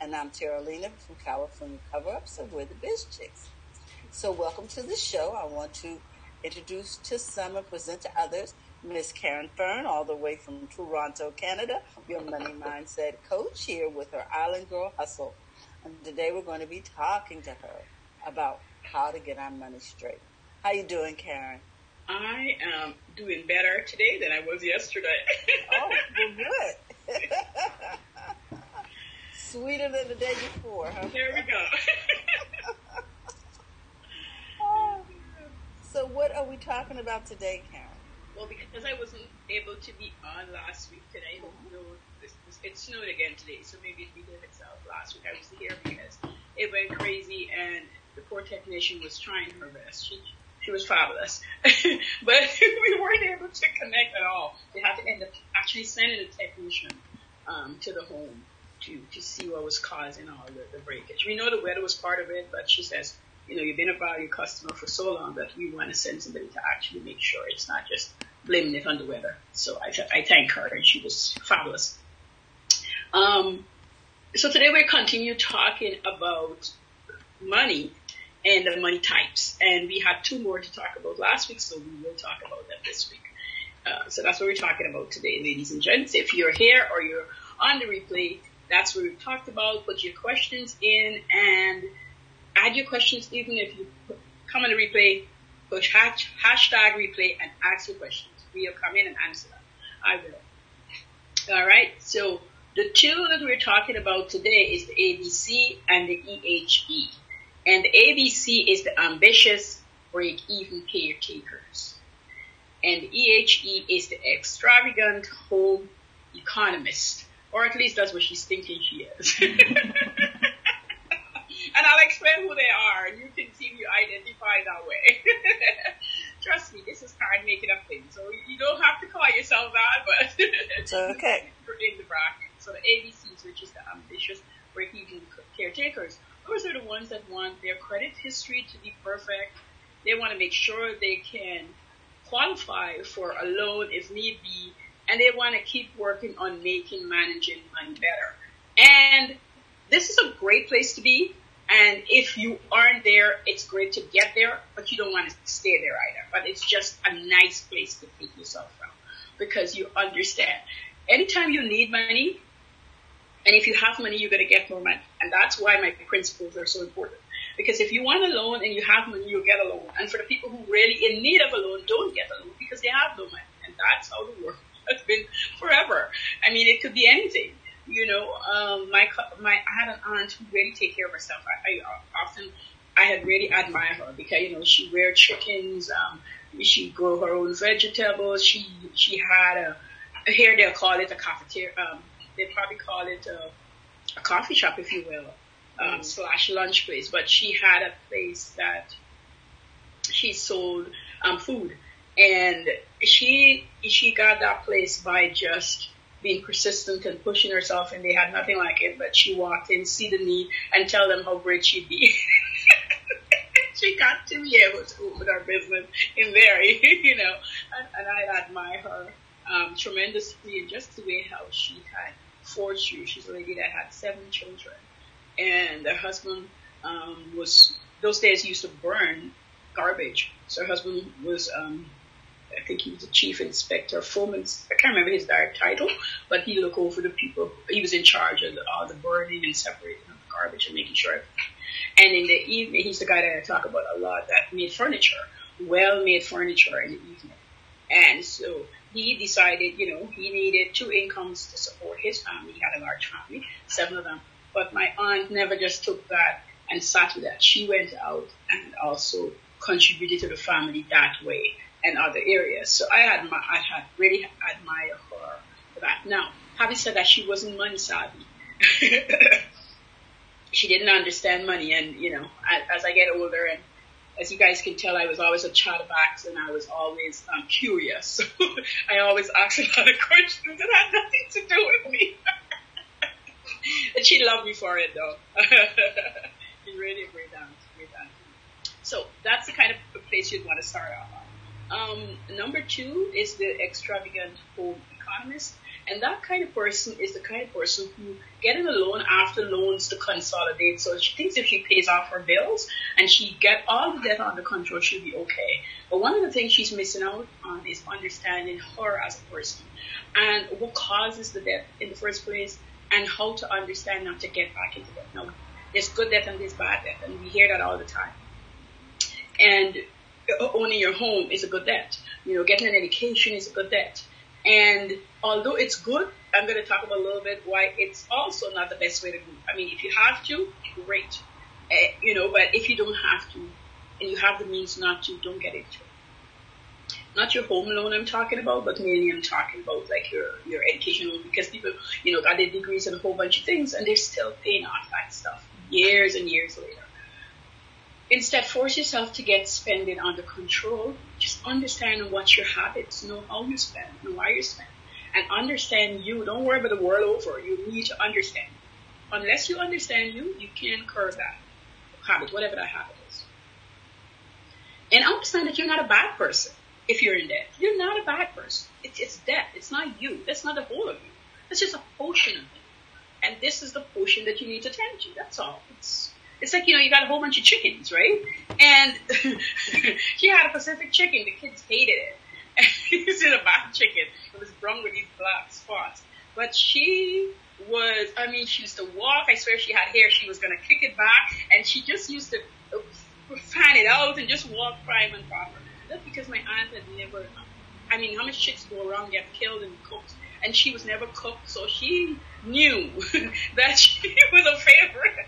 And I'm Terralina from California Cover-Ups, and we're the Biz Chicks. So welcome to the show. I want to introduce to some and present to others Miss Caren all the way from Toronto, Canada, your money mindset coach here with her Island Girl Hustle. And today we're going to be talking to her about how to get our money straight. How you doing, Caren? I am doing better today than I was yesterday. Oh, well, good. Sweeter than the day before, huh? There we go. So what are we talking about today, Caren? Well, because I wasn't able to be on last week, and I don't know, it snowed again today, so maybe it behaved itself. Last week I was here because it went crazy, and the poor technician was trying her best. She was fabulous. But we weren't able to connect at all. They had to end up actually sending a technician to the home to see what was causing all the breakage. We know the weather was part of it, but she says, you've been a valued customer for so long that we want to send somebody to actually make sure it's not just blaming it on the weather. So I thank her, and she was fabulous. So today we'll continue talking about money and the money types. And we had two more to talk about last week, so we will talk about that this week. So that's what we're talking about today, ladies and gents. If you're here or you're on the replay, that's what we've talked about. Put your questions in and add your questions. Even if you come on the replay, push hashtag replay and ask your questions. We'll come in and answer them. I will. All right. So the two that we're talking about today is the ABC and the EHE. And the ABC is the ambitious break-even caretakers. And the EHE is the extravagant home economist. Or at least that's what she's thinking she is. And I'll explain who they are, and you can see if you identify that way. Trust me, this is Caren making up things. So you don't have to call yourself that, but it's okay. In the bracket. So the ABCs, which is the ambitious break-even caretakers, those are the ones that want their credit history to be perfect. They want to make sure they can qualify for a loan if need be, and they want to keep working on managing money better. And this is a great place to be. And if you aren't there, it's great to get there, but you don't want to stay there either. But it's just a nice place to take yourself from, because you understand. Anytime you need money, and if you have money, you're going to get more money. And that's why my principles are so important. Because if you want a loan and you have money, you'll get a loan. And for the people who really in need of a loan, don't get a loan because they have no money. And that's how the world has been forever. I mean, it could be anything. I had an aunt who really take care of herself. I had really admired her because, she reared chickens. She grew her own vegetables. She had here they'll call it a cafeteria. They probably call it a coffee shop, if you will, / lunch place. But she had a place that she sold food, and she got that place by just being persistent and pushing herself, and they had nothing like it. But she walked in, see the need, and tell them how great she'd be. She got to be able to open her business in there, and I admire her tremendously, and just the way how she had forged through. She's a lady that had 7 children, and her husband those days used to burn garbage. So her husband was I think he was the chief inspector, foreman. I can't remember his direct title, but he looked over the people. He was in charge of all the burning and separating of the garbage and making sure. And in the evening, he's the guy that I talk about a lot that made furniture, well-made furniture in the evening. And so he decided, he needed 2 incomes to support his family. He had a large family, 7 of them. But my aunt never just took that and sat with that. She went out and also contributed to the family that way and other areas. So I had really admired her for that. Now, having said that, she wasn't money savvy. She didn't understand money. And, as I get older, and as you guys can tell, I was always a chatterbox, and I was always curious. So I always asked a lot of questions that had nothing to do with me. And she loved me for it, though. She really a great aunt. So that's the kind of place you'd want to start off on. Number 2 is the extravagant home economist. And that kind of person is the kind of person who getting a loan after loans to consolidate. So she thinks if she pays off her bills and she get all the debt under control, she'll be okay. But one of the things she's missing out on is understanding her as a person and what causes the debt in the first place and how to understand not to get back into debt. Now, there's good debt and there's bad debt, and we hear that all the time. And owning your home is a good debt. Getting an education is a good debt. And although it's good, I'm going to talk about a little bit why it's also not the best way to go. I mean, if you have to, great. But if you don't have to, and you have the means not to, don't get into it. Not your home loan I'm talking about, but mainly I'm talking about like your education loan, because people, got their degrees in a whole bunch of things and they're still paying off that stuff years and years later. Instead, force yourself to get spending under control. Just understand what's your habits, know how you spend, know why you spend, and understand you. Don't worry about the world over. You need to understand. Unless you understand you can't curb that habit, whatever that habit is. And understand that you're not a bad person if you're in debt. You're not a bad person. It's debt. It's not you. That's not the whole of you. That's just a portion of you. And this is the portion that you need to tend to. That's all. It's like, you got a whole bunch of chickens, right? And she had a Pacific chicken. The kids hated it. It was a bad chicken. It was brown with these black spots. But she used to walk. I swear she had hair. She was going to kick it back. And she just used to fan it out and just walk prime and proper. That's because my aunt had never, how much chicks go around get killed and cooked? And she was never cooked. So she knew that she was a favorite.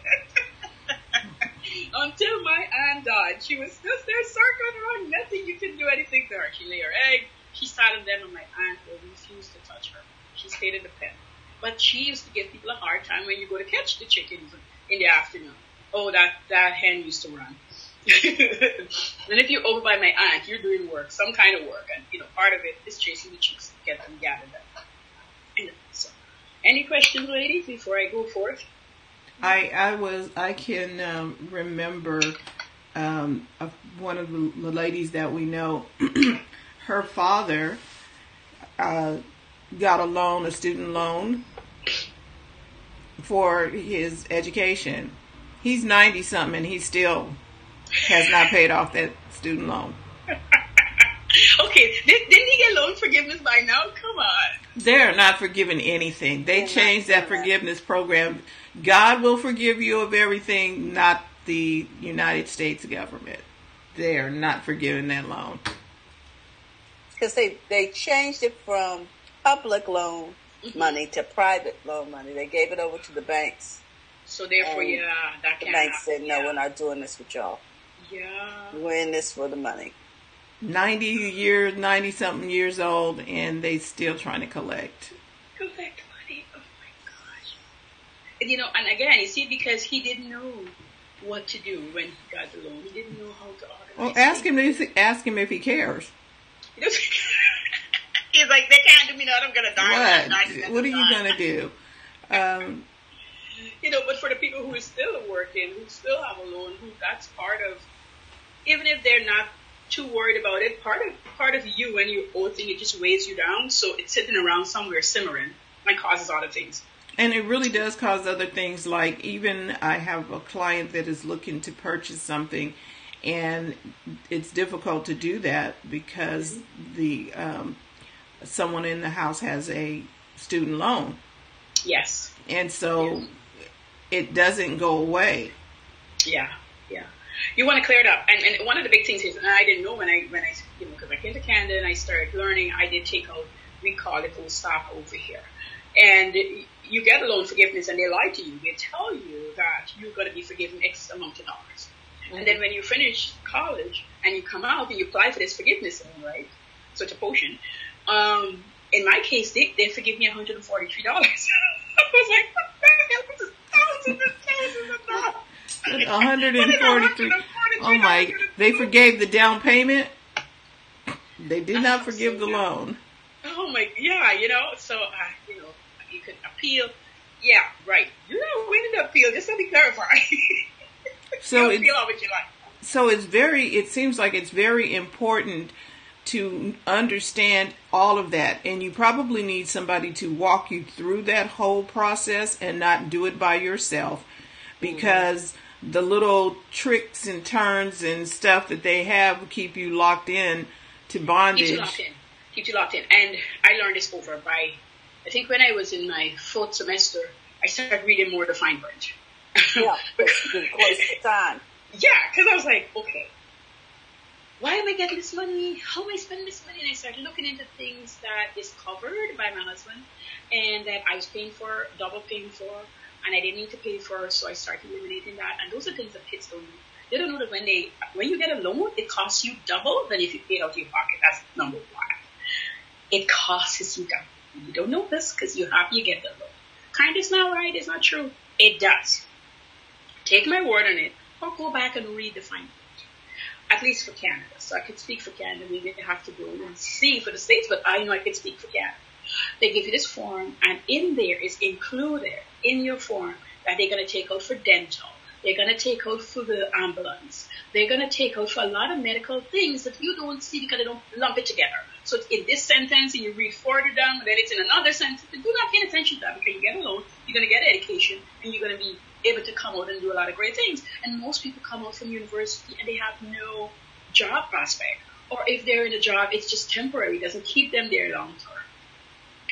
Until my aunt died, she was just there circling around, nothing you can do anything to her. She lay her egg, she sat in them, and my aunt refused to touch her. She stayed in the pen. But she used to give people a hard time when you go to catch the chickens in the afternoon. Oh, that hen used to run. And if you're over by my aunt, you're doing work, some kind of work, and part of it is chasing the chicks, get them gathered up. So, any questions, ladies, before I go forth? I can remember one of the ladies that we know. Her father got a student loan for his education. He's 90 something and he still has not paid off that student loan. Okay, didn't he get loan forgiveness by now? Come on. They're not forgiving anything. They changed that forgiveness program. God will forgive you of everything, not the United States government. They're not forgiving that loan. Because they changed it from public loan money to private loan money. They gave it over to the banks. So therefore, that can't happen. The banks said, no, we're not doing this with y'all. Yeah. We're in this for the money. 90-something years old, and they still trying to collect. Collect money. Oh my gosh. And, and again, you see, because he didn't know what to do when he got the loan. He didn't know how to organize. Well, ask him if he cares. He's like, they can't do me nothing. I'm going to die. What are you going to do? But for the people who are still working, who still have a loan, that's part of, even if they're not too worried about it, part of you when you owe thing, it just weighs you down. So it's sitting around somewhere simmering and causes other things. And it really does cause other things. Like, even I have a client that is looking to purchase something, and it's difficult to do that because the someone in the house has a student loan. Yes. And so it doesn't go away. Yeah. You want to clear it up. And one of the big things is, and I didn't know when I because I came to Canada and I started learning, I did take out, we call it full stop over here. And you get a loan forgiveness and they lie to you. They tell you that you're going to be forgiven X amount of dollars. Mm-hmm. And then when you finish college and you come out and you apply for this forgiveness loan, right? So it's a potion. In my case, they forgive me $143. I was like, what the hell? This is thousands and thousands of dollars. 143. Oh my! They forgave the down payment. They did not forgive the loan. Oh my! Yeah, So you could appeal. Yeah, right. You don't win the appeal. Just let me clarify. So appeal on what you like. So it seems like it's very important to understand all of that. And you probably need somebody to walk you through that whole process and not do it by yourself, because the little tricks and turns and stuff that they have keep you locked in to bondage. Keep you locked in. And I learned this over by, I think when I was in my 4th semester, I started reading more of the fine print. Yeah, it's good close to time. Yeah, because I was like, okay, why am I getting this money? How am I spending this money? And I started looking into things that is covered by my husband and that I was paying for, double paying for, and I didn't need to pay for, so I started eliminating that. And those are things that kids don't know. They don't know that when you get a loan, it costs you double than if you paid out of your pocket. That's number one. It costs you double. You don't know this because you're happy you get the loan. Kind is not right. It's not true. It does. Take my word on it, or go back and read the fine print. At least for Canada. So I could speak for Canada. We didn't have to go and see for the States, but I know I could speak for Canada. They give you this form, and in there is included in your form that they're going to take out for dental. They're going to take out for the ambulance. They're going to take out for a lot of medical things that you don't see because they don't lump it together. So it's in this sentence, and you read further down, and then it's in another sentence. But do not pay attention to that, because you get a loan, you're going to get education, and you're going to be able to come out and do a lot of great things. And most people come out from university and they have no job prospect. Or if they're in a job, it's just temporary. It doesn't keep them there long term.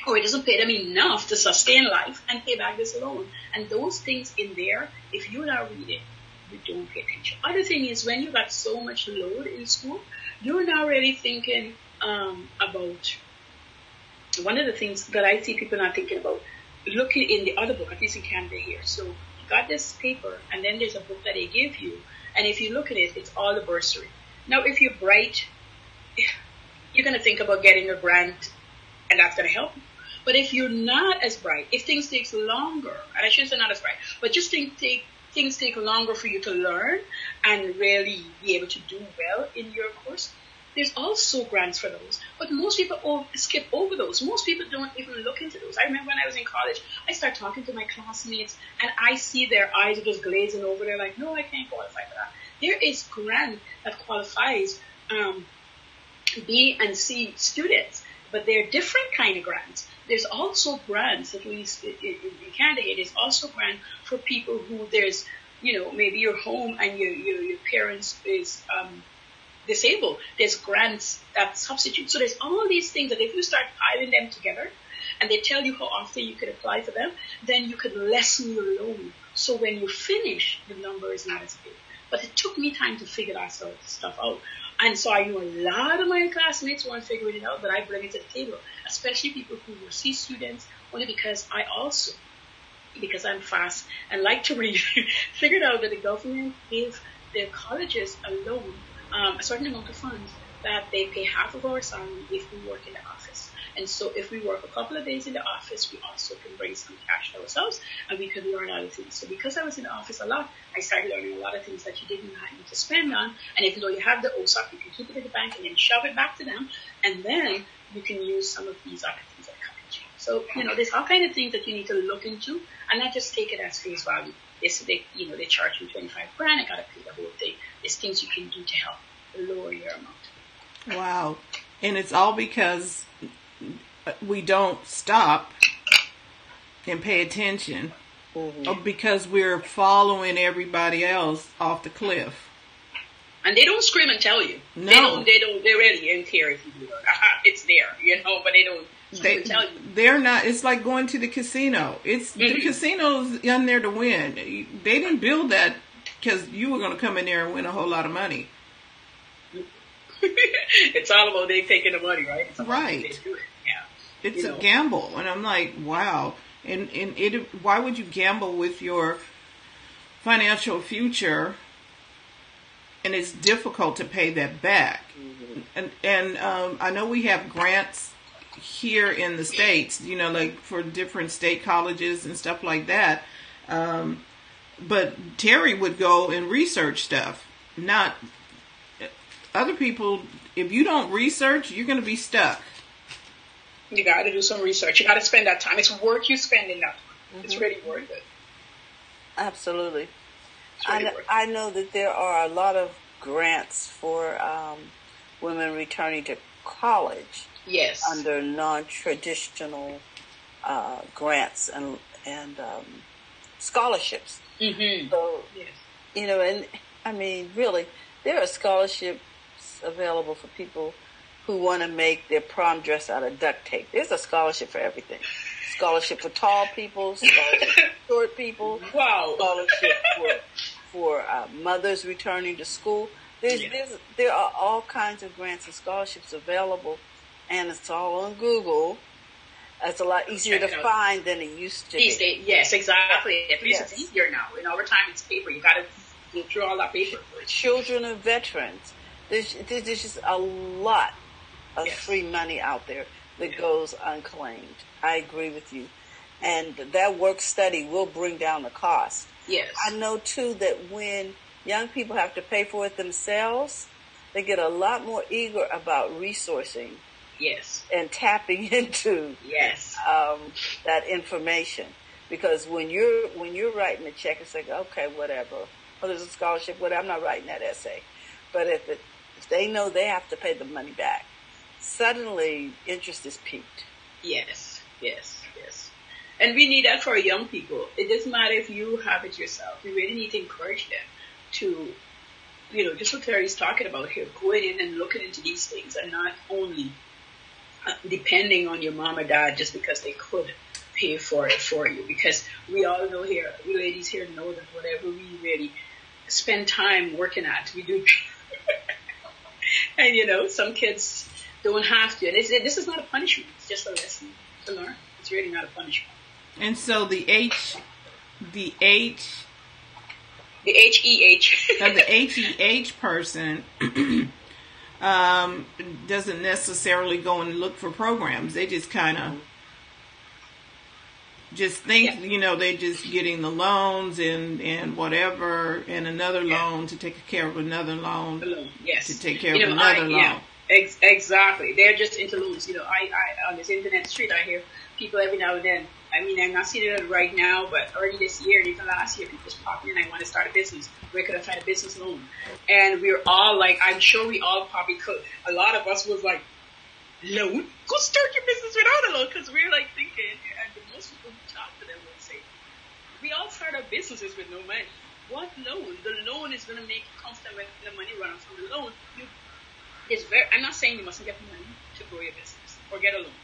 Or it doesn't pay them enough to sustain life and pay back this loan. And those things in there, if you now read it, you don't pay attention. Other thing is, when you got so much load in school, you're now really thinking about one of the things that I see people not thinking about, looking in the other book, at least in Canada here. So you got this paper, and then there's a book that they give you, and if you look at it, it's all the bursary. Now, if you're bright, you're going to think about getting a grant, and that's going to help you. But if you're not as bright, if things take longer, and I shouldn't say not as bright, but just things take longer for you to learn and really be able to do well in your course, there's also grants for those. But most people skip over those. Most people don't even look into those. I remember when I was in college, I started talking to my classmates, and I see their eyes are just glazing over. They're like, no, I can't qualify for that. There is grant that qualifies B and C students, but they're different kind of grants. There's also grants, at least in Canada, there's also grant for people who there's, maybe you're home and your parents is disabled. There's grants that substitute. So there's all these things that if you start piling them together and they tell you how often you could apply for them, then you could lessen your loan. So when you finish, the number is not as big. But it took me time to figure that sort of stuff out. And so I know a lot of my classmates weren't figuring it out, but I bring it to the table, especially people who were C students, only because because I'm fast and like to read, figured out that the government gave their colleges a loan, a certain amount of funds that they pay half of our salary if we work in the office. And so if we work a couple of days in the office, we also can bring some cash to ourselves and we could learn other things. So because I was in the office a lot, I started learning a lot of things that you didn't need to spend on. And even though you have the OSAP, you can keep it in the bank and then shove it back to them. And then you can use some of these other things that come to you. So, there's all kind of things that you need to look into and not just take it as face value. They charge you $25,000, I got to pay the whole thing. There's things you can do to help lower your amount. Wow. And it's all because we don't stop and pay attention, because we're following everybody else off the cliff. And they don't scream and tell you. No. They really don't care if you do it. It's there, but they don't scream and tell you. They're not. It's like going to the casino. The casino's in there to win. They didn't build that because you were going to come in there and win a whole lot of money. It's all about they taking the money, right? Right. They do it. Yeah. It's a gamble, and I'm like, wow. And why would you gamble with your financial future? And it's difficult to pay that back. And I know we have grants here in the States, like for different state colleges and stuff like that. But Terry would go and research stuff, not other people. If you don't research, you're going to be stuck. You got to do some research. You got to spend that time. It's worth you spending that time. It's really worth it. Absolutely. Really I know that there are a lot of grants for women returning to college. Yes. Under non-traditional grants and scholarships. Mm-hmm. So, yes. And I mean, really, there are scholarships available for people who want to make their prom dress out of duct tape. There's a scholarship for everything. Scholarship for tall people, scholarship for short people. Wow. Scholarship for mothers returning to school. There are all kinds of grants and scholarships available, and it's all on Google. It's a lot easier to find than it used to be. Yes, exactly. At least it's easier now. In our time, it's paper. You got to go through all that paper. Children of veterans. There's just a lot of free money out there that goes unclaimed. I agree with you. And that work study will bring down the cost. Yes. I know, too, that when young people have to pay for it themselves, they get a lot more eager about resourcing. Yes. And tapping into that information. Because when you're writing a check, it's like, okay, whatever. Well, there's a scholarship, whatever. I'm not writing that essay. But if they know they have to pay the money back, suddenly interest is piqued. Yes. And we need that for young people. It doesn't matter if you have it yourself. You really need to encourage them to, just what Terry's talking about here, going in and looking into these things and not only depending on your mom or dad just because they could pay for it for you. Because we all know here, we ladies here know that whatever we really spend time working at, we do. And some kids don't have to. And this is not a punishment. It's just a lesson to learn. It's really not a punishment. And so the HEH. The HEH person doesn't necessarily go and look for programs. They just kind of just think, they're just getting the loans and whatever, and another loan to take care of another loan. To take care of another loan. Exactly. They're just into loans. I on this internet street, I hear people every now and then. I mean, I'm not seeing it right now, but early this year and even last year, people just popped in, I want to start a business. Where could I find a business loan? And we're all like, I'm sure we all probably could. A lot of us was like, loan? Go start your business without a loan, because we're like thinking, and most people who talk to them will say, we all start our businesses with no money. What loan? The loan is going to make you comfortable when the money runs from the loan. I'm not saying you mustn't get money to grow your business or get a loan.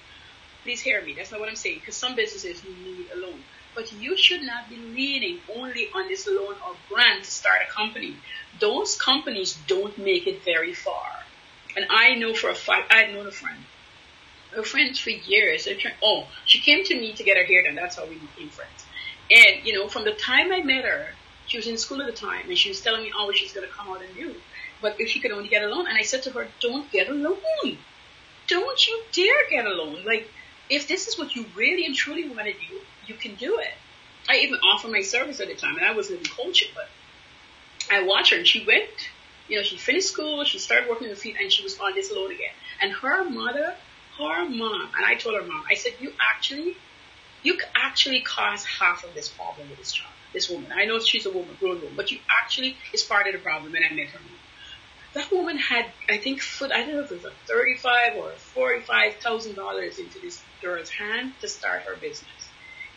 Please hear me. That's not what I'm saying. Because some businesses, you need a loan. But you should not be leaning only on this loan or grant to start a company. Those companies don't make it very far. And I know for a fact, I've known a friend. Her friends for years. She came to me to get her hair done. That's how we became friends. And, from the time I met her, she was in school at the time. And she was telling me what she's going to come out and do. But if she could only get a loan. And I said to her, don't get a loan. Don't you dare get a loan. Like, if this is what you really and truly want to do, you can do it. I even offered my service at the time, and I wasn't even coaching, but I watched her, and she went, she finished school, she started working in the field, and she was on this loan again. And her mom, and I told her mom, I said, you actually caused half of this problem with this child, this woman. I know she's a woman, grown woman, but you actually is part of the problem, and I met her mom. That woman had, I think, I don't know if it was $35,000 or $45,000 into this girl's hand to start her business.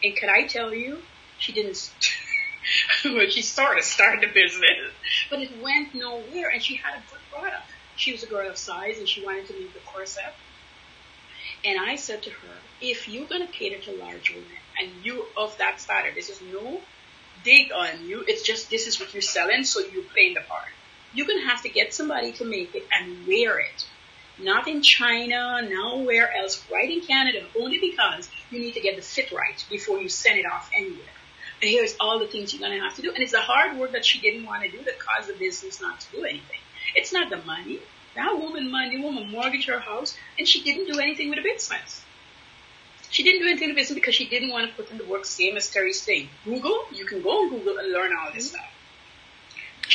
And can I tell you, she didn't, well, she started the business, but it went nowhere, and she had a good product. She was a girl of size, and she wanted to make the corset. And I said to her, if you're going to cater to large women, and you of that stature, this is no dig on you, it's just this is what you're selling, so you're playing the part. You're going to have to get somebody to make it and wear it. Not in China, nowhere else, right in Canada, only because you need to get the fit right before you send it off anywhere. And here's all the things you're going to have to do. And it's the hard work that she didn't want to do that caused the business not to do anything. It's not the money. That woman mortgaged her house, and she didn't do anything with the business. She didn't do anything with the business because she didn't want to put in the work, same as Terry's saying. Google, you can go on Google and learn all this stuff.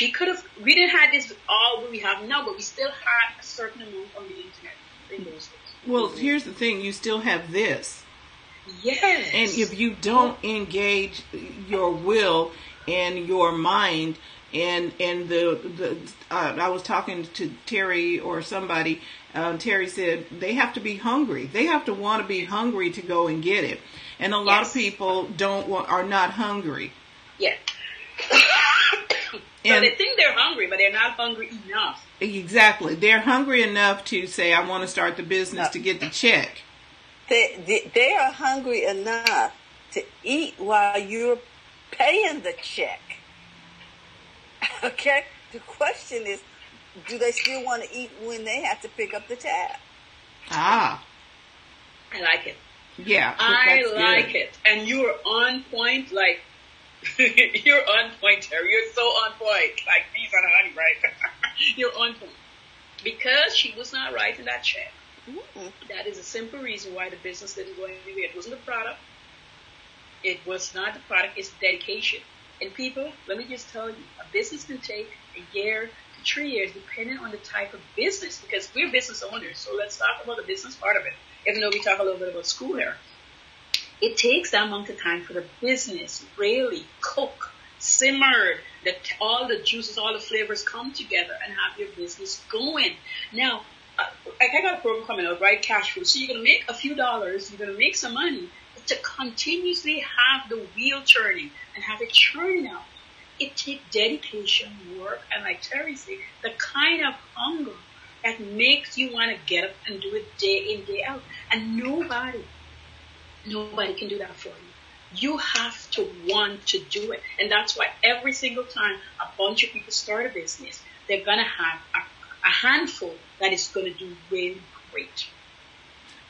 We didn't have this all we have now, but we still had a certain amount on the internet in those days. Well, here's the thing. You still have this. Yes. And if you don't engage your will in your mind. And I was talking to Terry or somebody. Terry said they have to be hungry. They have to want to be hungry to go and get it. And a lot of people are not hungry. Yeah. So they think they're hungry, but they're not hungry enough. Exactly. They're hungry enough to say, I want to start the business to get the check. They are hungry enough to eat while you're paying the check. Okay? The question is, do they still want to eat when they have to pick up the tab? Ah. I like it. Yeah. I like it. And you're on point, like, you're on point, Terry. You're so on point. Like, these are the honey, right? You're on point. Because she was not writing that check. Mm-hmm. That is a simple reason why the business didn't go anywhere. It wasn't the product. It was not the product. It's dedication. And people, let me just tell you, a business can take a year to 3 years depending on the type of business, because we're business owners. So let's talk about the business part of it, even though we talk a little bit about school here. It takes that amount of time for the business really cook, simmered, that all the juices, all the flavors come together and have your business going. Now, I got a program coming out, right? Cash flow. So you're going to make a few dollars, you're going to make some money, but to continuously have the wheel turning and have it churning out, it takes dedication, work, and like Terry said, the kind of hunger that makes you want to get up and do it day in, day out. And nobody can do that for you. You have to want to do it. And that's why every single time a bunch of people start a business, they're going to have a handful that is going to do really great.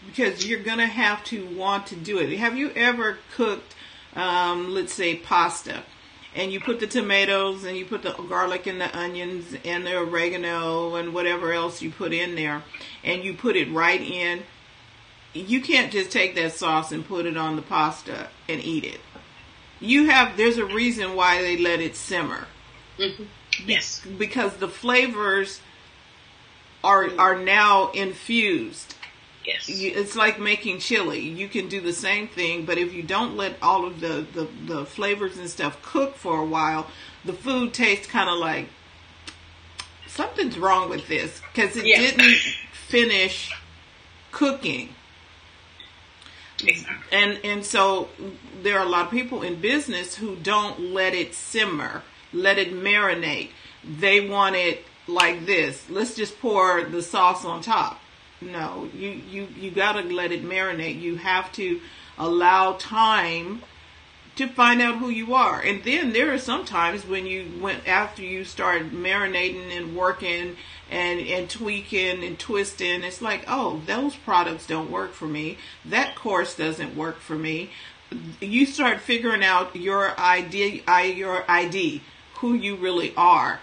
Because you're going to have to want to do it. Have you ever cooked, let's say, pasta? And you put the tomatoes and you put the garlic and the onions and the oregano and whatever else you put in there, and you put it right in. You can't just take that sauce and put it on the pasta and eat it. There's a reason why they let it simmer. Mm-hmm. Yes. Because the flavors are now infused. Yes. It's like making chili. You can do the same thing, but if you don't let all of the flavors and stuff cook for a while, the food tastes kind of like something's wrong with this, because it didn't finish cooking. Exactly. And so there are a lot of people in business who don't let it simmer, let it marinate. They want it like this. Let's just pour the sauce on top. No, you got to let it marinate. You have to allow time to find out who you are. And then there are some times when after you start marinating and working and tweaking and twisting, it's like, oh, those products don't work for me. That course doesn't work for me. You start figuring out your ID, who you really are.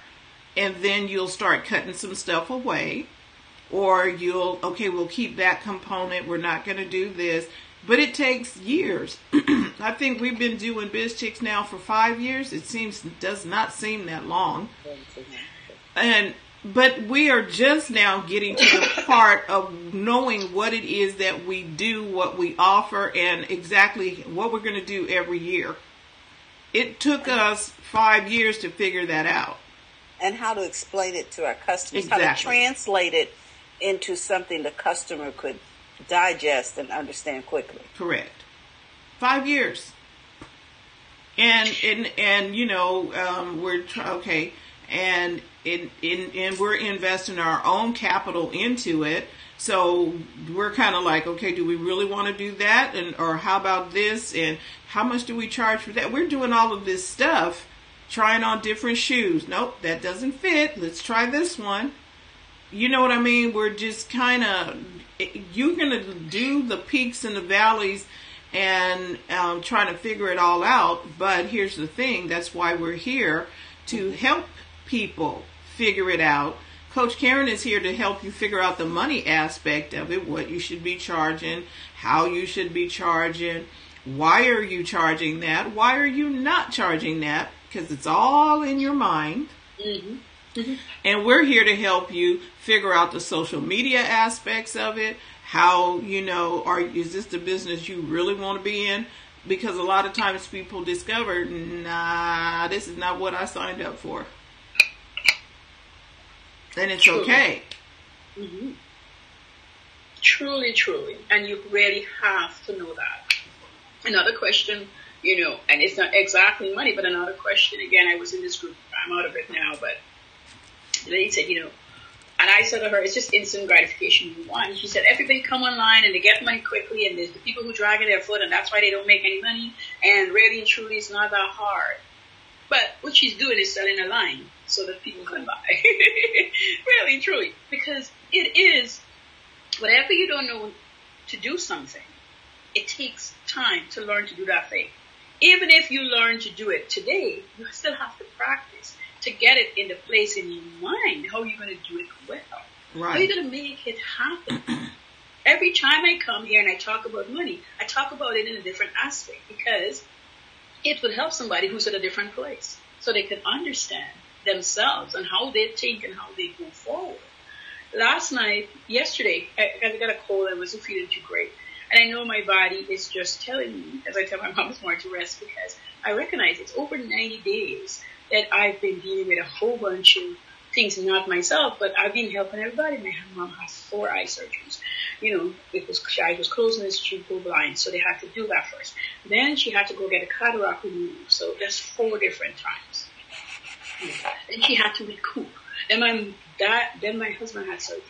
And then you'll start cutting some stuff away. Or we'll keep that component. We're not going to do this. But it takes years. I think we've been doing Biz Chicks now for 5 years. Does not seem that long. But we are just now getting to the part of knowing what it is that we do, what we offer, and exactly what we're going to do every year. It took us 5 years to figure that out. And how to explain it to our customers. Exactly. How to translate it into something the customer could digest and understand quickly. Correct. 5 years. And we're okay. And we're investing our own capital into it. So we're kind of like, okay, do we really want to do that? Or how about this? And how much do we charge for that? We're doing all of this stuff, trying on different shoes. Nope, that doesn't fit. Let's try this one. You know what I mean? We're just kind of, you're going to do the peaks and the valleys and trying to figure it all out. But here's the thing. That's why we're here, to help people figure it out. Coach Caren is here to help you figure out the money aspect of it, what you should be charging, how you should be charging, why are you charging that, why are you not charging that, because it's all in your mind. Mm-hmm. Mm-hmm. And we're here to help you figure out the social media aspects of it. How, is this the business you really want to be in? because a lot of times people discover, nah, this is not what I signed up for. And it's Truly. okay. Mm-hmm. Truly, truly. And you really have to know that. Another question, and it's not exactly money, but another question, again, I was in this group, I'm out of it now, but the lady said, and I said to her, it's just instant gratification you want. And she said, everybody come online and they get money quickly, and there's the people who drag their foot, and that's why they don't make any money, and really and truly it's not that hard. But what she's doing is selling a line so that people can buy. Really and truly. Because it is, whatever you don't know to do something, it takes time to learn to do that thing. Even if you learn to do it today, you still have to practice to get it in the place in your mind, how you're going to do it well. Right. How you're going to make it happen. Every time I come here and I talk about money, I talk about it in a different aspect because it would help somebody who's at a different place so they can understand themselves and how they think and how they go forward. Yesterday, I got a cold and wasn't feeling too great. And I know my body is just telling me, as I tell my mom this morning, to rest because I recognize it's over 90 days that I've been dealing with a whole bunch of things, not myself, but I've been helping everybody. My mom has 4 eye surgeries. She was closed and she go blind, so they had to do that first. Then she had to go get a cataract removed, so that's 4 different times. Then she had to recoup. Then my husband had surgery.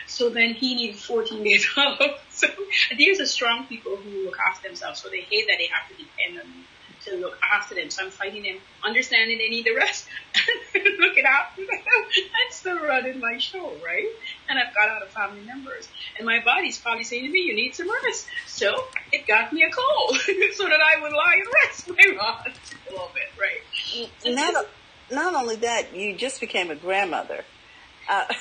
So then he needed 14 days off. So these are strong people who look after themselves. So they hate that they have to depend on me to look after them. So I'm fighting them, understanding they need the rest, looking after them, and still running my show, right? And I've got other family members. And my body's probably saying to me, you need some rest. So it got me a cold so that I would lie and rest my rod a little bit, right? Not only that, you just became a grandmother.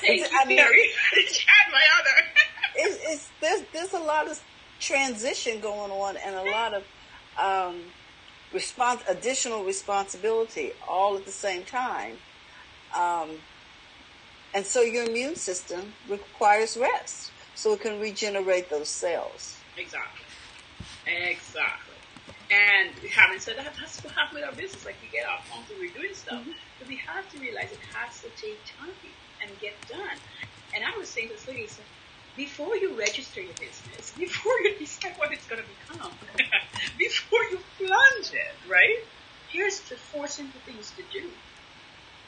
Thank you, Mary. She had my other. There's a lot of transition going on and a lot of additional responsibility all at the same time. And so your immune system requires rest so it can regenerate those cells. Exactly. And having said that, that's what happens with our business. Like, we get off onto we're doing stuff, but we have to realize it has to take time and get done. And I was saying to this lady, before you register your business, before you decide what it's going to become, before you plunge it, right? Here's the 4 simple things to do.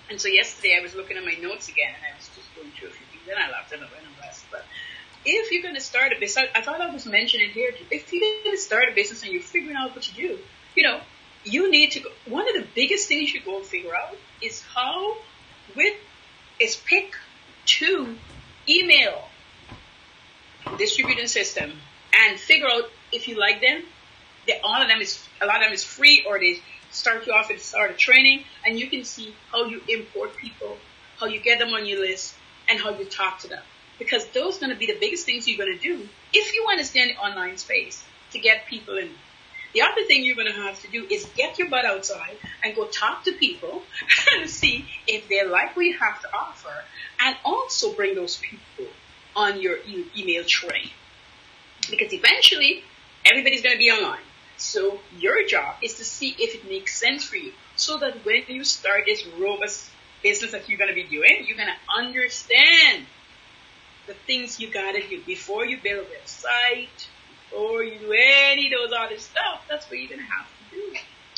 And so yesterday I was looking at my notes again, and I was just going through a few things. Then I laughed and I went and rest. But if you're going to start a business, I thought I was mentioning here too. If you're going to start a business and you're figuring out what to do, you need to go. One of the biggest things you go and figure out is pick 2 email distributing system and figure out if you like them. A lot of them is free, or they start you off at the start of training, and you can see how you import people, how you get them on your list, and how you talk to them. Because those are going to be the biggest things you're going to do if you understand the online space to get people in. The other thing you're going to have to do is get your butt outside and go talk to people and see if they like what you have to offer, and also bring those people on your email train. Because eventually, everybody's going to be online. So your job is to see if it makes sense for you, so that when you start this robust business that you're going to be doing, you're going to understand the things you got to do before you build a website, before you do any of those other stuff. That's what you're going to have to do.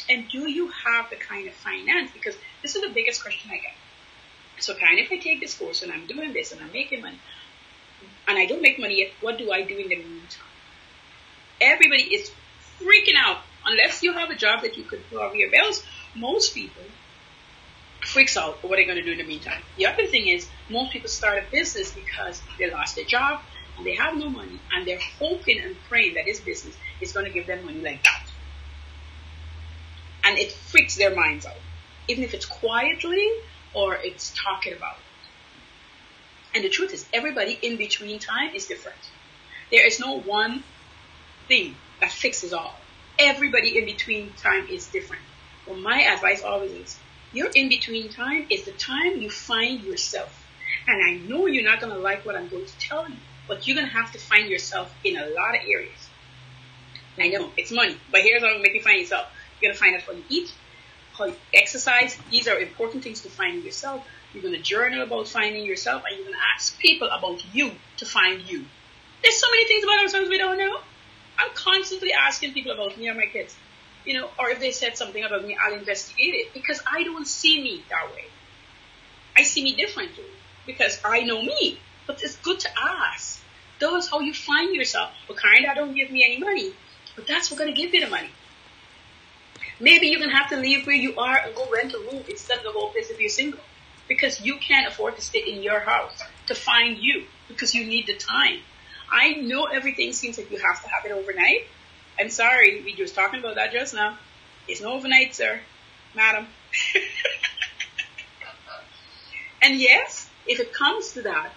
And do you have the kind of finance? Because this is the biggest question I get. So, Karen, if I take this course and I'm doing this and I'm making money, and I don't make money yet, what do I do in the meantime? Everybody is freaking out. Unless you have a job that you could cover your bills, most people freaks out what they're going to do in the meantime. The other thing is, most people start a business because they lost their job and they have no money, and they're hoping and praying that this business is going to give them money like that. And it freaks their minds out, even if it's quietly or it's talking about it. And the truth is, everybody in between time is different. There is no one thing that fixes all. Everybody in between time is different. Well, my advice always is, your in between time is the time you find yourself. And I know you're not going to like what I'm going to tell you, but you're going to have to find yourself in a lot of areas. I know, it's money. But here's how to make you find yourself. You're going to find out how you eat, how you exercise. These are important things to find yourself. You're going to journal about finding yourself, and you're going to ask people about you to find you. There's so many things about ourselves we don't know. I'm constantly asking people about me or my kids. Or if they said something about me, I'll investigate it, because I don't see me that way. I see me differently because I know me. But it's good to ask. That's how you find yourself. Well, Caren, that don't give me any money, but that's what's going to give you the money. Maybe you're going to have to leave where you are and go rent a room instead of the whole place if you're single, because you can't afford to stay in your house to find you, because you need the time. I know everything seems like you have to have it overnight. I'm sorry, we just talking about that just now. It's no overnight, sir, madam. And yes, if it comes to that,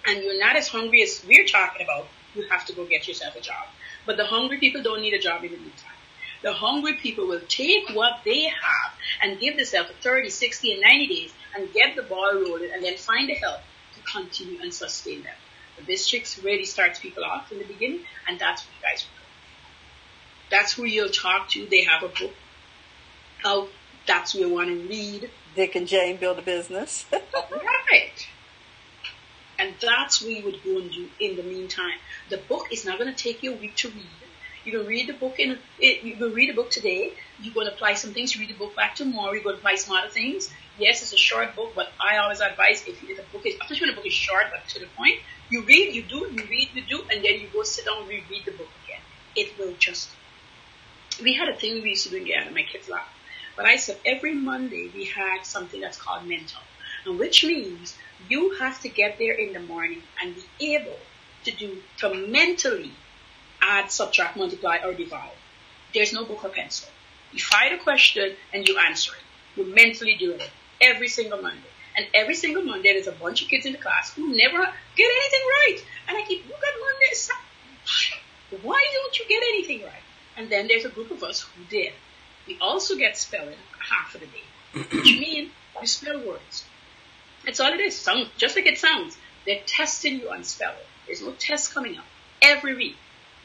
and you're not as hungry as we're talking about, you have to go get yourself a job. But the hungry people don't need a job in the meantime. The hungry people will take what they have and give themselves 30, 60, and 90 days and get the ball rolling, and then find the help to continue and sustain them. The Biz Chicks really starts people off in the beginning, and that's what you guys will do. That's who you'll talk to. They have a book out. That's who you want to read. Dick and Jane Build a Business. Right. And that's what you would go and do in the meantime. The book is not going to take you a week to read. You're going to read the book you're going to read the book today. You're going to apply some things. You read the book back tomorrow. You're going to apply some other things. Yes, it's a short book, but I always advise, especially when the book is short but to the point, you read, you do, you read, you do, and then you go sit down and reread the book again. It will just. We had a thing we used to do in Guyana, my kids laugh. But I said every Monday we had something that's called mental, and which means you have to get there in the morning and be able to mentally add, subtract, multiply, or divide. There's no book or pencil. You find a question and you answer it. You're mentally doing it every single Monday. And every single Monday there's a bunch of kids in the class who never get anything right. And I keep, you got Monday. Why don't you get anything right? And then there's a group of us who did. We also get spelling half of the day, which means you spell words. That's all it is. Sound, just like it sounds. They're testing you on spelling. There's no test coming up. Every week,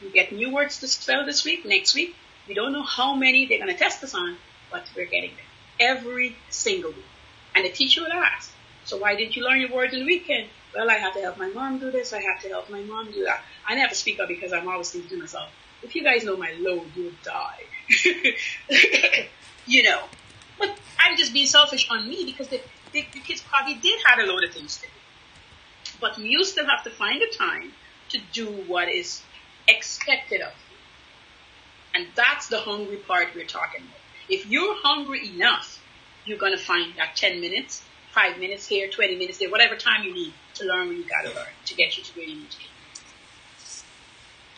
you get new words to spell this week, next week. We don't know how many they're going to test us on, but we're getting them every single week. And the teacher will ask, so why didn't you learn your words on the weekend? Well, I have to help my mom do this. I have to help my mom do that. I never speak up because I'm always thinking to myself, if you guys know my load, you would die. But I'm just being selfish on me because the kids probably did have a load of things to do. But you still have to find the time to do what is expected of you. And that's the hungry part we're talking about. If you're hungry enough, you're going to find that 10 minutes, 5 minutes here, 20 minutes there, whatever time you need to learn what you got to learn to get you to where you need to get.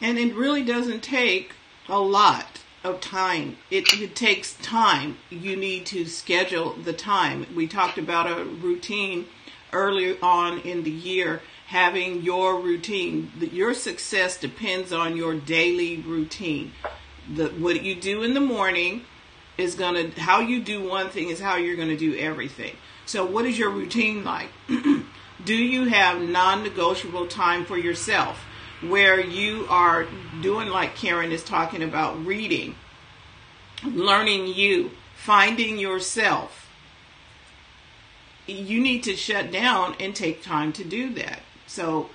And it really doesn't take a lot of time. It takes time. You need to schedule the time. We talked about a routine earlier on in the year, having your routine. Your success depends on your daily routine. What you do in the morning is how you do one thing is how you're going to do everything. So what is your routine like? Do you have non-negotiable time for yourself where you are doing like Caren is talking about, reading, learning you, finding yourself? You need to shut down and take time to do that. So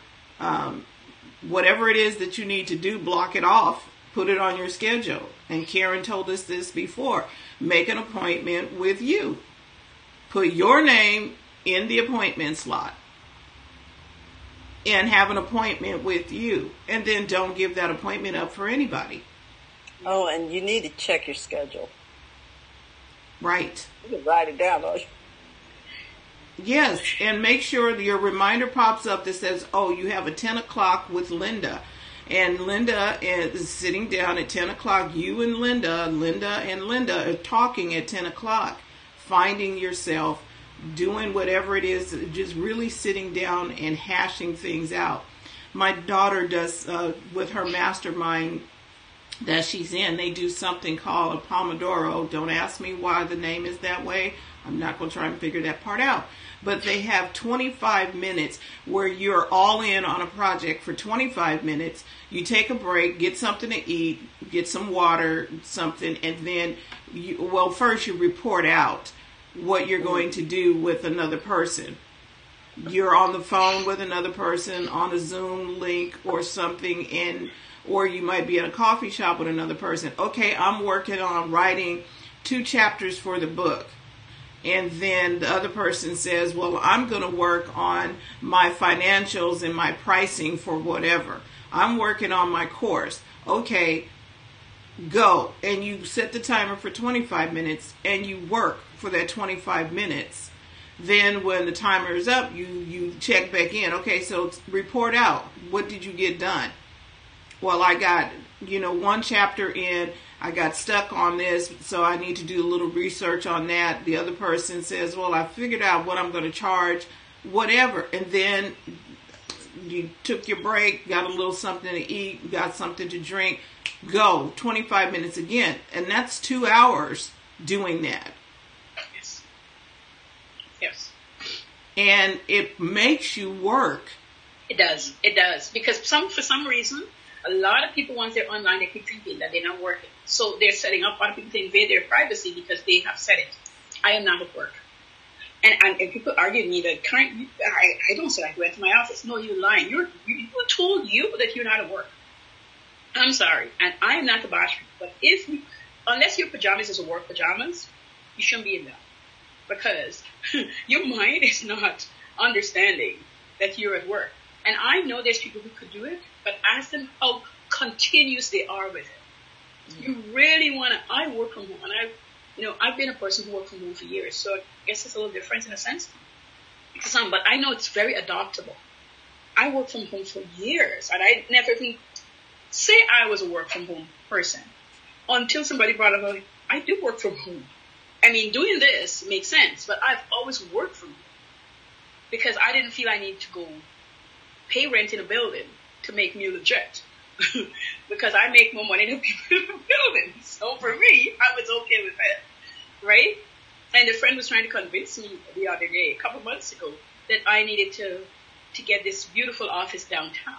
whatever it is that you need to do, block it off, put it on your schedule. And Caren told us this before. Make an appointment with you. Put your name in the appointment slot and have an appointment with you. And then don't give that appointment up for anybody. Oh, and you need to check your schedule. Right. You can write it down, don't you? Yes, and make sure that your reminder pops up that says, oh, you have a 10 o'clock with Linda. And Linda is sitting down at 10 o'clock. You and Linda are talking at 10 o'clock. Finding yourself, doing whatever it is, just really sitting down and hashing things out. My daughter does, with her mastermind that she's in, they do something called a Pomodoro. Don't ask me why the name is that way. I'm not going to try and figure that part out. But they have 25 minutes where you're all in on a project for 25 minutes. You take a break, get something to eat, get some water, something, and then, first you report out what you're going to do with another person. You're on the phone with another person on a Zoom link or something, or you might be in a coffee shop with another person. Okay, I'm working on writing 2 chapters for the book. And then the other person says, well, I'm going to work on my financials and my pricing for whatever. I'm working on my course. Okay, go. And you set the timer for 25 minutes and you work for that 25 minutes. Then when the timer is up, you check back in. Okay, so report out. What did you get done? Well, I got, 1 chapter in. I got stuck on this, so I need to do a little research on that. The other person says, well, I figured out what I'm going to charge, whatever. And then you took your break, got a little something to eat, got something to drink, go. 25 minutes again. And that's 2 hours doing that. Yes. Yes. And it makes you work. It does. It does. Because for some reason, a lot of people, once they're online, they keep thinking that they're not working. So they're setting up, a lot of people to invade their privacy because they have said it. I am not at work. And people argue with me that, Karen, I don't say I went to my office. No, you're lying. Who told you that you're not at work? I'm sorry. And I am not the bashment. But unless your pajamas is work pajamas, you shouldn't be in them. Because your mind is not understanding that you're at work. And I know there's people who could do it, but ask them how continuous they are with it. Mm-hmm. You really want to, I work from home, and I've been a person who worked from home for years, so I guess it's a little different in a sense. But I know it's very adoptable. I worked from home for years, and I never even say I was a work from home person until somebody brought up, I do work from home. I mean, doing this makes sense, but I've always worked from home because I didn't feel I needed to go pay rent in a building to make me legit because I make more money than people in the building. So for me, I was okay with that, right? And a friend was trying to convince me the other day, a couple months ago, that I needed to get this beautiful office downtown.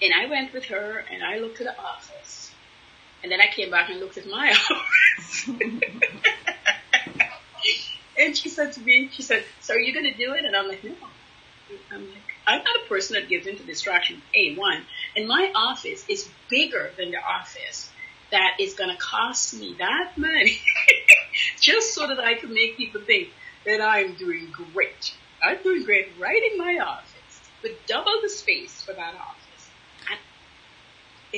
And I went with her and I looked at the office. And then I came back and looked at my office. And she said to me, so are you going to do it? And I'm like, no. I'm not a person that gives into distraction, A1. And my office is bigger than the office that is going to cost me that money just so that I can make people think that I'm doing great. I'm doing great right in my office with double the space for that office.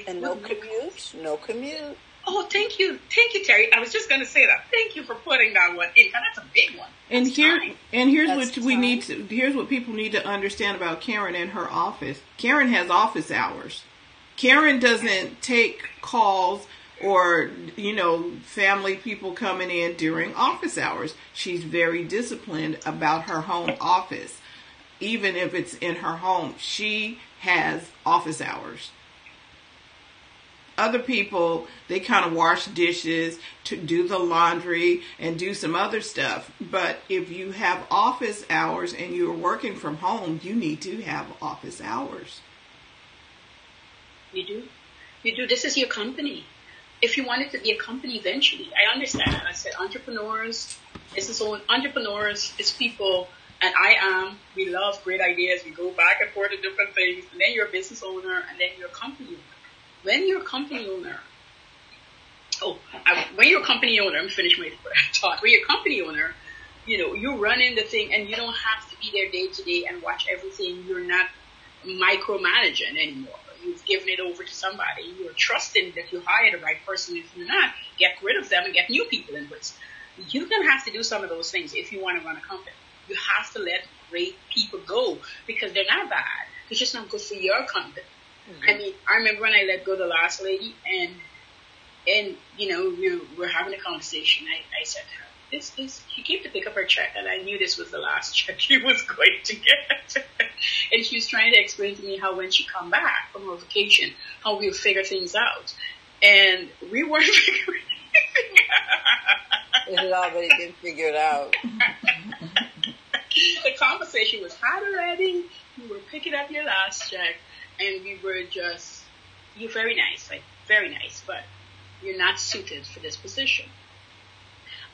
And no commute. Oh, thank you, Terry. I was just going to say that. Thank you for putting that one in. That's a big one. Here's what people need to understand about Caren and her office. Caren has office hours. Caren doesn't take calls or, family people coming in during office hours. She's very disciplined about her home office. Even if it's in her home, she has office hours. Other people, they kind of wash dishes, to do the laundry, and do some other stuff. But if you have office hours and you're working from home, you need to have office hours. You do. This is your company. If you want it to be a company eventually, I understand. I said entrepreneurs, entrepreneurs is people, and we love great ideas. We go back and forth to different things. And then you're a business owner, and then you're a company owner. When you're a company owner, let me finish my thought. When you're a company owner, you're running the thing and you don't have to be there day to day and watch everything. You're not micromanaging anymore. You've given it over to somebody. You're trusting that you hire the right person. If you're not, get rid of them and get new people in place. You're going to have to do some of those things if you want to run a company. You have to let great people go because they're not bad. They're just not good for your company. Mm-hmm. I mean, I remember when I let go the last lady and we were having a conversation. I said to her, she came to pick up her check and I knew this was the last check she was going to get. And she was trying to explain to me how when she come back from her vacation, how we'll figure things out. And we weren't figuring anything out. It had already been figured out. The conversation was hot already. You were picking up your last check, and we were just, you're very nice, like very nice, but you're not suited for this position.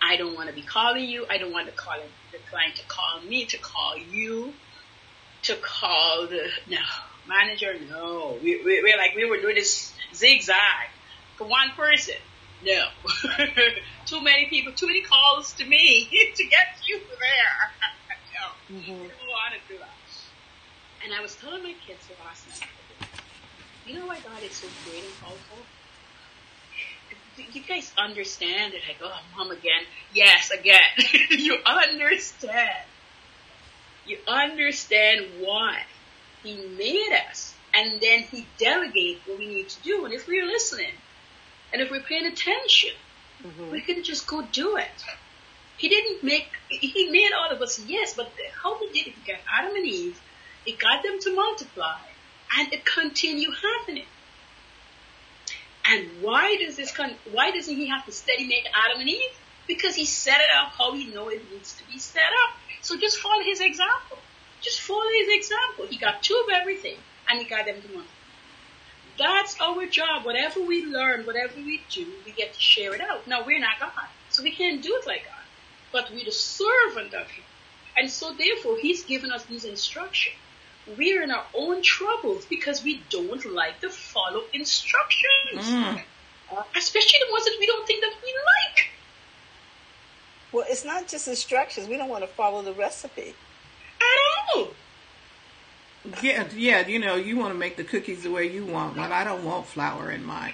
I don't want to be calling you. I don't want the client to call me, to call you, to call the manager. No, we're like, we were doing this zigzag for one person. No, too many people, too many calls to me to get you there. No, we don't want to do that. And I was telling my kids last night, you know why God is so great and powerful? You guys understand it? Like, oh, mom again. Yes, again. You understand. You understand why he made us. And then he delegates what we need to do. And if we're listening, and if we're paying attention, we can just go do it. He made all of us, yes, but how he did it? He got Adam and Eve. He got them to multiply. And it continued happening. And why doesn't he have to steady make Adam and Eve? Because he set it up how he know it needs to be set up. So just follow his example. Just follow his example. He got two of everything, and he got them to multiply. That's our job. Whatever we learn, whatever we do, we get to share it out. Now, we're not God, so we can't do it like God. But we're the servant of him. And so, therefore, he's given us these instructions. We're in our own troubles because we don't like to follow instructions. Especially the ones that we don't think that we like. Well, it's not just instructions. We don't want to follow the recipe. At all. Yeah, you want to make the cookies the way you want. Well, I don't want flour in mine.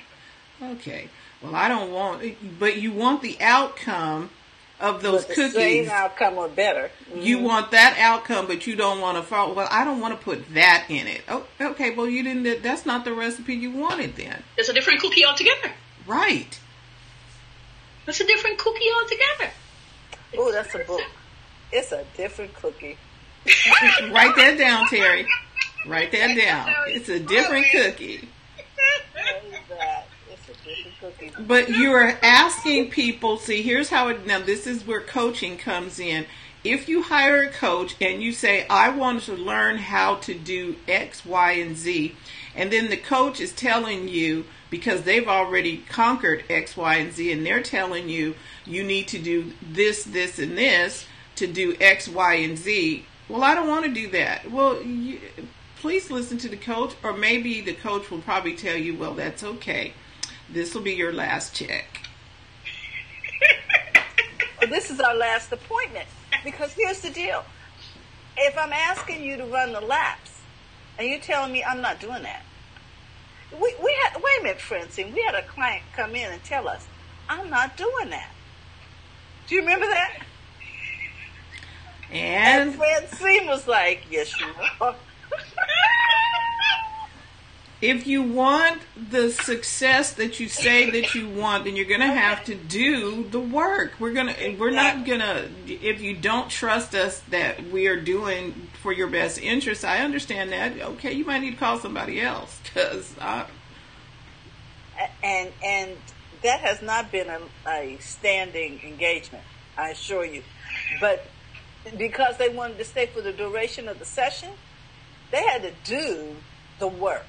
Okay. Well, I don't want, but you want the outcome of those cookies. Same outcome or better. You want that outcome, but you don't want to follow. Well, I don't want to put that in it. Oh, okay. Well, you didn't. That's not the recipe you wanted then. It's a different cookie altogether. Right. It's a different cookie altogether. Oh, that's a book. It's a different cookie. Write that down, Terry. Write that down. It's a different cookie. It's a different cookie. But you are asking people, see, here's how it, now this is where coaching comes in. If you hire a coach and you say, I want to learn how to do X, Y, and Z, and then the coach is telling you, because they've already conquered X, Y, and Z, and they're telling you, you need to do this, this, and this to do X, Y, and Z. Well, I don't want to do that. Well, please listen to the coach, or maybe the coach will probably tell you, well, that's okay. This will be your last check. Well, this is our last appointment. Because here's the deal. If I'm asking you to run the laps, and you're telling me I'm not doing that. Wait a minute, Francine. We had a client come in and tell us, I'm not doing that. Do you remember that? And Francine was like, yes, you are. If you want the success that you say that you want, then you're going to have to do the work. We're not going to, if you don't trust us that we are doing for your best interest, I understand that. Okay, you might need to call somebody else. And that has not been a standing engagement, I assure you. But because they wanted to stay for the duration of the session, they had to do the work.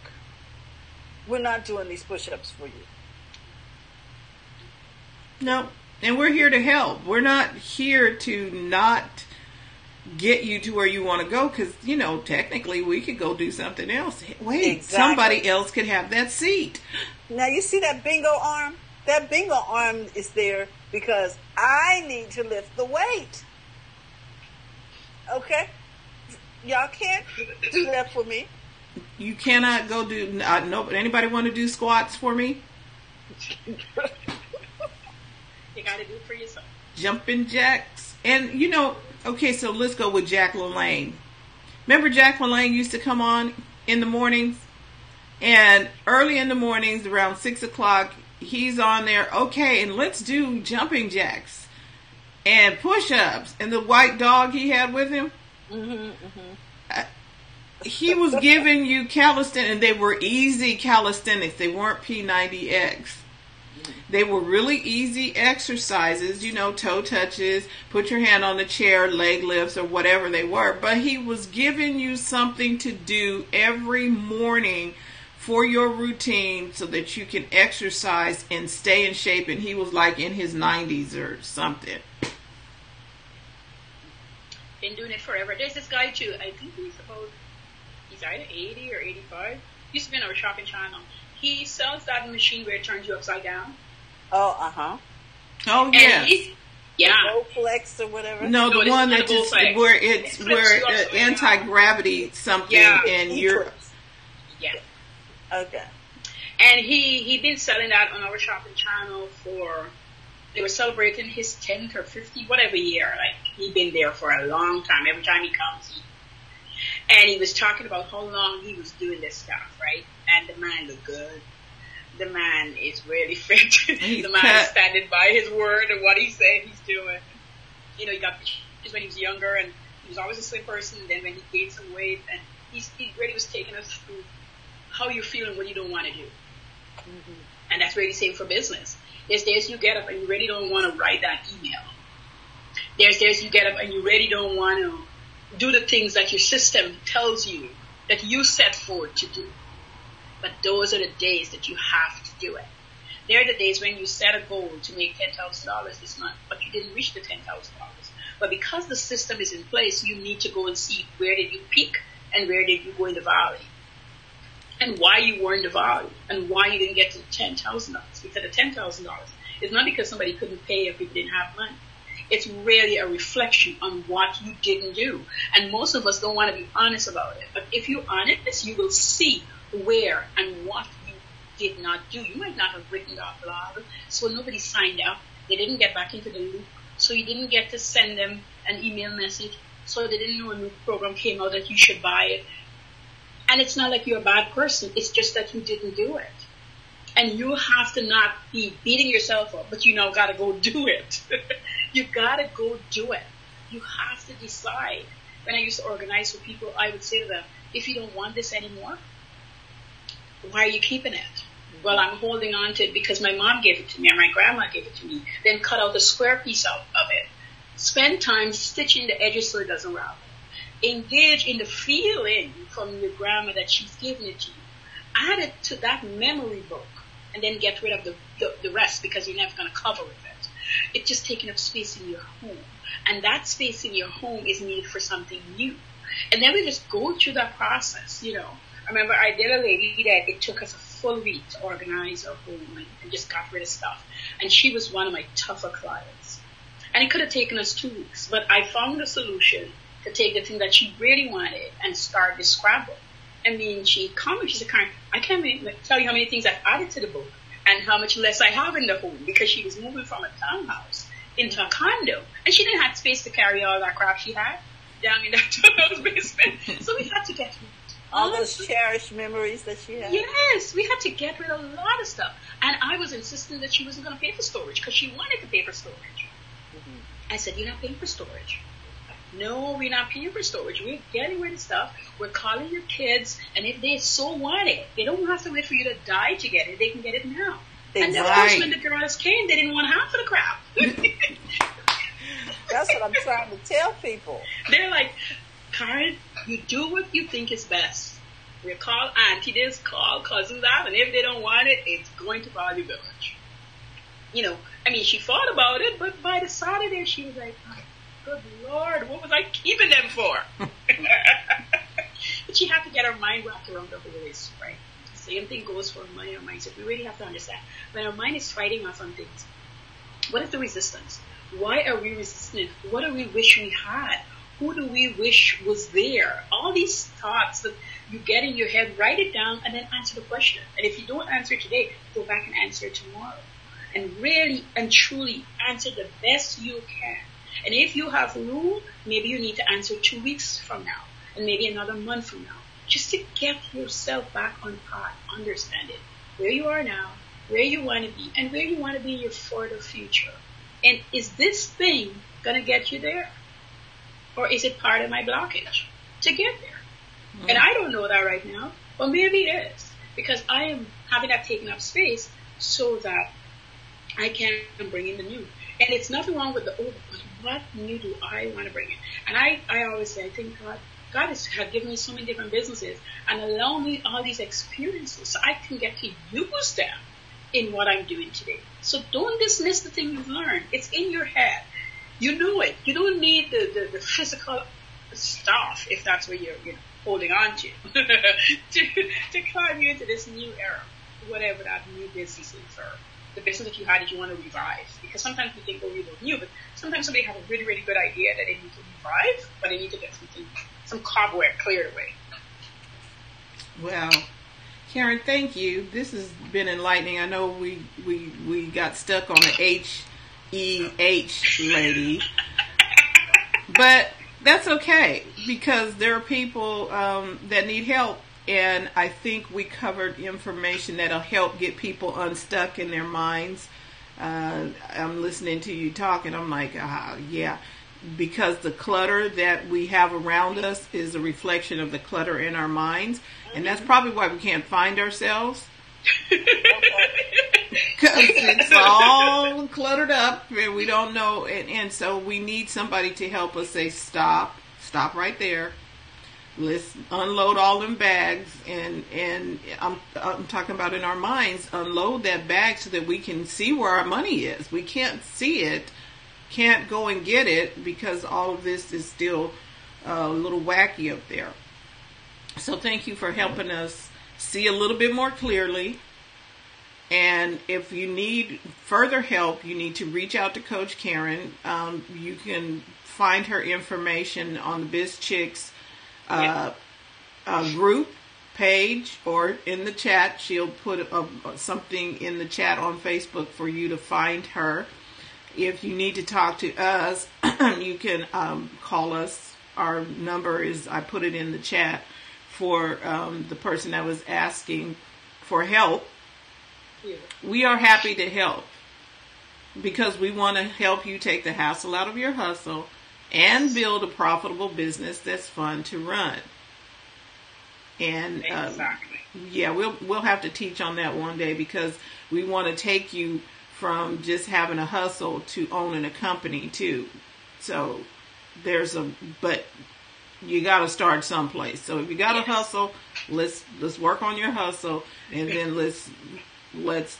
We're not doing these push-ups for you. No, and we're here to help. We're not here to not get you to where you want to go, because, technically we could go do something else. Wait, exactly. Somebody else could have that seat. Now, you see that bingo arm? That bingo arm is there because I need to lift the weight. Okay? Y'all can't do that for me. You cannot go do, no, anybody want to do squats for me? You got to do it for yourself. Jumping jacks. And, okay, so let's go with Jack LaLanne. Remember Jack LaLanne used to come on in the mornings? And early in the mornings, around 6 o'clock, he's on there, okay, and let's do jumping jacks and push-ups. And the white dog he had with him? he was giving you calisthenics, and they were easy calisthenics. They weren't P90X. They were really easy exercises, toe touches, put your hand on the chair, leg lifts, or whatever they were. But he was giving you something to do every morning for your routine so that you can exercise and stay in shape. And he was like in his 90s or something. Been doing it forever. There's this guy too. I think he's either 80 or 85. Used to be on our shopping channel. He sells that machine where it turns you upside down. Oh, uh-huh. Oh, yeah. Yeah. Bowflex or whatever. No, the one that just where it's anti-gravity something, yeah, and you're. Yeah. Okay. And he'd been selling that on our shopping channel they were celebrating his 10th or 50th, whatever year. Like, he'd been there for a long time. Every time he comes, and he was talking about how long he was doing this stuff, right? And the man looked good. The man is really fit. The man is standing by his word and what he said he's doing. He got pictures when he was younger, and he was always a slim person. And then when he gained some weight, and he really was taking us through how you're feeling when you don't want to do. Mm-hmm. And that's really same for business. There's days you get up and you really don't want to write that email. There's days you get up and you really don't want to do the things that your system tells you that you set forward to do. But those are the days that you have to do it. They're the days when you set a goal to make $10,000 this month, but you didn't reach the $10,000. But because the system is in place, you need to go and see where did you peak and where did you go in the valley. And why you were in the valley and why you didn't get to $10,000. Because the $10,000 is not because somebody couldn't pay or people didn't have money. It's really a reflection on what you didn't do. And most of us don't want to be honest about it. But if you're honest, you will see where and what you did not do. You might not have written that blog, so nobody signed up. They didn't get back into the loop, so you didn't get to send them an email message, so they didn't know a new program came out that you should buy it. And it's not like you're a bad person. It's just that you didn't do it. And you have to not be beating yourself up, but you now got to go do it. You got to go do it. You have to decide. When I used to organize for people, I would say to them, if you don't want this anymore, why are you keeping it? Well, I'm holding on to it because my mom gave it to me and my grandma gave it to me. Then cut out the square piece out of it. Spend time stitching the edges so it doesn't ravel. Engage in the feeling from your grandma that she's given it to you. Add it to that memory book and then get rid of the rest because you're never going to cover with it. It's just taking up space in your home. And that space in your home is needed for something new. And then we just go through that process, I remember I did a lady that it took us a full week to organize her home and just got rid of stuff. And she was one of my tougher clients. And it could have taken us 2 weeks, but I found a solution to take the thing that she really wanted and start the scrapbook. I mean, she said, Caren, I can't tell you how many things I've added to the book and how much less I have in the home because she was moving from a townhouse into a condo. And she didn't have space to carry all that crap she had down in that townhouse basement. So we had to get rid of all those cherished memories that she had. Yes, we had to get rid of a lot of stuff. And I was insisting that she wasn't going to pay for storage because she wanted to pay for storage. Mm-hmm. I said, you're not paying for storage. No, we're not paying for storage. We're getting rid of stuff. We're calling your kids, and if they so want it, they don't have to wait for you to die to get it. They can get it now. Exactly. And of course, when the girls came, they didn't want half of the crap. That's what I'm trying to tell people. They're like, Caren, you do what you think is best. We call auntie this, call cousin that, and if they don't want it, it's going to Valley Village. She thought about it, but by the Saturday, she was like, oh, good Lord, what was I keeping them for? But she had to get her mind wrapped around the whole issue, right? The same thing goes for money or mindset. We really have to understand. When our mind is fighting us on things, what is the resistance? Why are we resistant? What do we wish we had? Who do we wish was there? All these thoughts that you get in your head, write it down and then answer the question. And if you don't answer it today, go back and answer it tomorrow. And really and truly answer the best you can. And if you have room, maybe you need to answer 2 weeks from now and maybe another month from now, just to get yourself back on path, understand it, where you are now, where you want to be, and where you want to be in your further future. And is this thing going to get you there? Or is it part of my blockage to get there? And I don't know that right now, but maybe it is, because I am having that taken up space so that I can bring in the new. And it's nothing wrong with the old, but what new do I want to bring in? And I always say, I think God has given me so many different businesses and allow me all these experiences so I can get to use them in what I'm doing today. So don't dismiss the thing you've learned. It's in your head. You know it. You don't need the physical stuff, if that's what you're holding on to, to climb you into this new era, whatever that new business is, or the business that you had that you want to revive. Because sometimes we think, oh, we don't new, but sometimes somebody has a really, really good idea that they need to revive, but they need to get some cobweb cleared away. Well, Caren, thank you. This has been enlightening. I know we got stuck on the H-E-H lady, but that's okay, because there are people that need help, and I think we covered information that'll help get people unstuck in their minds. I'm listening to you talk, and I'm like, yeah, because the clutter that we have around us is a reflection of the clutter in our minds, and that's probably why we can't find ourselves. Because it's all cluttered up and we don't know, and so we need somebody to help us say stop right there, let's unload all them bags, and I'm talking about in our minds, unload that bag so that we can see where our money is. We can't see it, can't go and get it, because all of this is still a little wacky up there. So thank you for helping us see a little bit more clearly. And if you need further help, you need to reach out to Coach Caren. You can find her information on the Biz Chicks group page or in the chat. She'll put something in the chat on Facebook for you to find her. If you need to talk to us, you can call us. Our number is, I put it in the chat for the person that was asking for help. Yeah. We are happy to help, because we want to help you take the hassle out of your hustle and build a profitable business that's fun to run. And exactly. Yeah, we'll have to teach on that one day, because we want to take you from just having a hustle to owning a company too. So but you got to start someplace. So if you got a hustle, let's work on your hustle, and then let's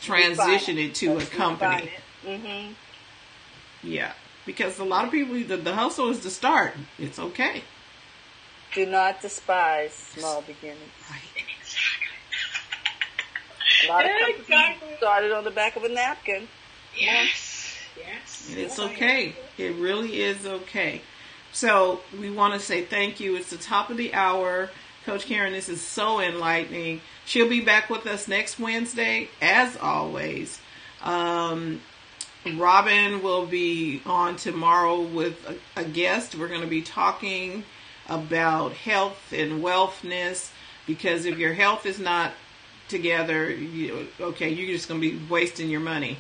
transition it to a company. Mm-hmm. Yeah, because a lot of people, the hustle is the start. It's okay. Do not despise small beginnings. Right. A lot of companies started on the back of a napkin. Yes. And it's okay. It really is okay. So we want to say thank you. It's the top of the hour. Coach Caren, this is so enlightening. She'll be back with us next Wednesday, as always. Robin will be on tomorrow with a guest. We're going to be talking about health and wellness, because if your health is not together, you're just going to be wasting your money.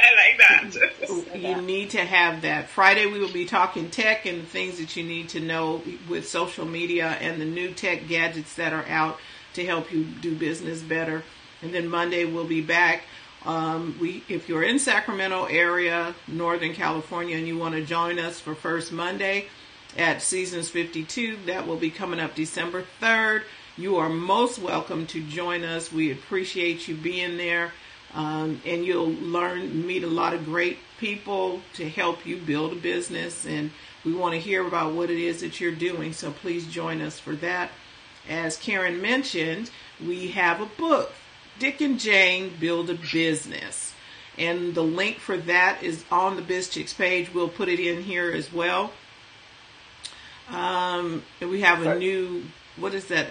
I like that. You need to have that. Friday we will be talking tech and things that you need to know with social media and the new tech gadgets that are out to help you do business better. And then Monday we'll be back. If you're in Sacramento area, Northern California, and you want to join us for First Monday at Seasons 52, that will be coming up December 3rd. You are most welcome to join us. We appreciate you being there. And you'll meet a lot of great people to help you build a business. And we want to hear about what it is that you're doing. So please join us for that. As Caren mentioned, we have a book, Dick and Jane Build a Business. And the link for that is on the Biz Chicks page. We'll put it in here as well. And we have a new, what is that?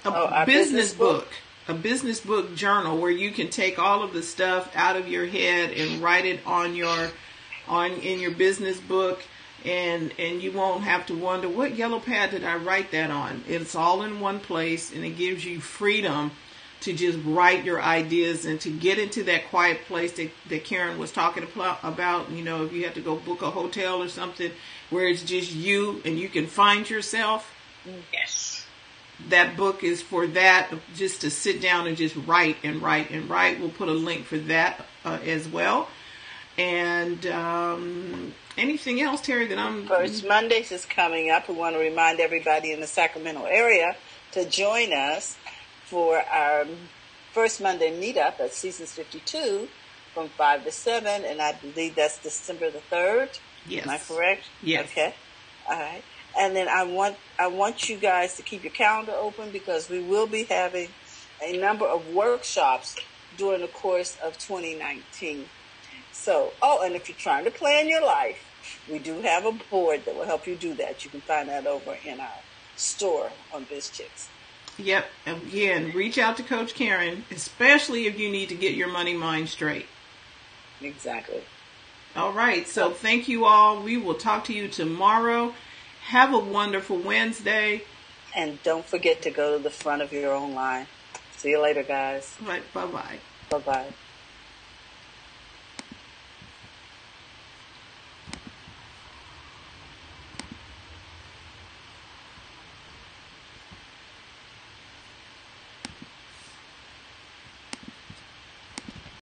A business book. A business book journal where you can take all of the stuff out of your head and write it in your business book, and you won't have to wonder, what yellow pad did I write that on? It's all in one place, and it gives you freedom to just write your ideas and to get into that quiet place that Caren was talking about. You know, if you have to go book a hotel or something where it's just you and you can find yourself. Yes. That book is for that, just to sit down and just write and write and write. We'll put a link for that as well. And anything else, Terry, that I'm... First Mondays is coming up. We want to remind everybody in the Sacramento area to join us for our First Monday meetup at Seasons 52 from 5 to 7. And I believe that's December the 3rd. Yes. Am I correct? Yes. Okay. All right. And then I want you guys to keep your calendar open because we will be having a number of workshops during the course of 2019. So, and if you're trying to plan your life, we do have a board that will help you do that. You can find that over in our store on BizChicks. Yep. Again, reach out to Coach Caren, especially if you need to get your money mind straight. Exactly. All right. So thank you all. We will talk to you tomorrow. Have a wonderful Wednesday. And don't forget to go to the front of your own line. See you later, guys. Right. Bye-bye. Bye-bye.